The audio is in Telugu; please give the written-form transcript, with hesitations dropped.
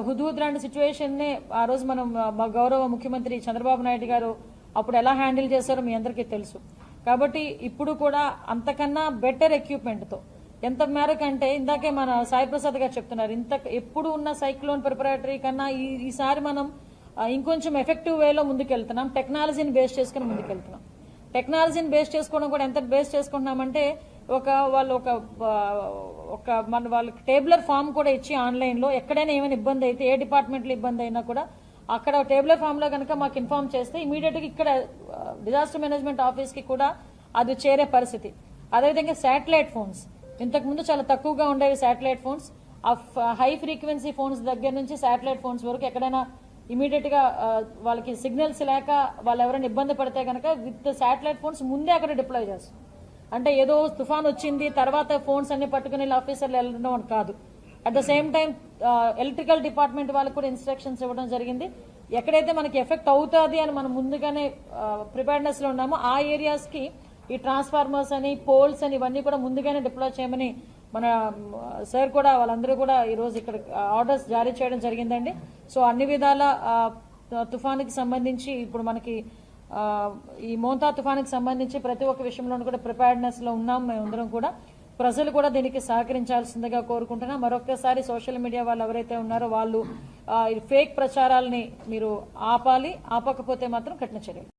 హుదూద్ లాంటి సిచ్యువేషన్ నే ఆ రోజు మనం మా గౌరవ ముఖ్యమంత్రి చంద్రబాబు నాయుడు గారు అప్పుడు ఎలా హ్యాండిల్ చేశారో మీ అందరికీ తెలుసు. కాబట్టి ఇప్పుడు కూడా అంతకన్నా బెటర్ ఎక్విప్మెంట్ తో ఎంత మేరకు అంటే ఇందాకే మన సాయి ప్రసాద్ గారు చెప్తున్నారు, ఎప్పుడు ఉన్న సైక్లోన్ ప్రిపరేటరీ కన్నా ఈసారి మనం ఇంకొంచెం ఎఫెక్టివ్ వేలో ముందుకెళ్తున్నాం. టెక్నాలజీని బేస్ చేసుకుని ముందుకెళ్తున్నాం. టెక్నాలజీని బేస్ చేసుకోవడం కూడా ఎంత బేస్ చేసుకుంటున్నామంటే వాళ్ళకి టేబులర్ ఫామ్ కూడా ఇచ్చి ఆన్లైన్ లో ఎక్కడైనా ఏమైనా ఇబ్బంది అయితే ఏ డిపార్ట్మెంట్ లో ఇబ్బంది అయినా కూడా అక్కడ టేబులర్ ఫామ్ లో కనుక మాకు ఇన్ఫార్మ్ చేస్తే ఇమీడియట్ గా ఇక్కడ డిజాస్టర్ మేనేజ్మెంట్ ఆఫీస్ కి కూడా అది చేరే పరిస్థితి. అదేవిధంగా శాటిలైట్ ఫోన్స్ ఇంతకు ముందు చాలా తక్కువగా ఉండేవి. Satellite phones high frequency phones దగ్గర నుంచి శాటిలైట్ ఫోన్స్ వరకు ఎక్కడైనా ఇమీడియట్ గా వాళ్ళకి సిగ్నల్స్ లేక వాళ్ళు ఎవరైనా ఇబ్బంది పడితే కనుక విత్ శాటిలైట్ ఫోన్స్ ముందే అక్కడ డిప్లాయ్ చేస్తాం. అంటే ఏదో తుఫాన్ వచ్చింది తర్వాత ఫోన్స్ అన్ని పట్టుకుని ఆఫీసర్లు వెళ్ళడం అని కాదు. At the same time electrical department వాళ్ళకు కూడా ఇన్స్ట్రక్షన్స్ ఇవ్వడం జరిగింది. ఎక్కడైతే మనకి ఎఫెక్ట్ అవుతుంది అని మనం ముందుగానే ప్రిపేర్నెస్ లో ఉన్నామో ఆ ఏరియాస్ కి ఈ ట్రాన్స్ఫార్మర్స్ అని పోల్స్ అని ఇవన్నీ కూడా ముందుగానే డిప్లాయ్ చేయమని మన సార్ కూడా వాళ్ళందరూ కూడా ఈ రోజు ఇక్కడ ఆర్డర్స్ జారీ చేయడం జరిగిందండి. సో అన్ని విధాల తుఫానుకి సంబంధించి ఇప్పుడు మనకి ఈ మోంతా తుఫానుకి సంబంధించి ప్రతి ఒక్క విషయంలోనూ కూడా ప్రిపేర్డ్నెస్ లో ఉన్నాం. మేమందరం కూడా ప్రజలు కూడా దీనికి సహకరించాల్సిందిగా కోరుకుంటున్నా. మరొకసారి సోషల్ మీడియా వాళ్ళు ఎవరైతే ఉన్నారో వాళ్ళు ఫేక్ ప్రచారాలని మీరు ఆపాలి. ఆపకపోతే మాత్రం కఠిన చర్యలు.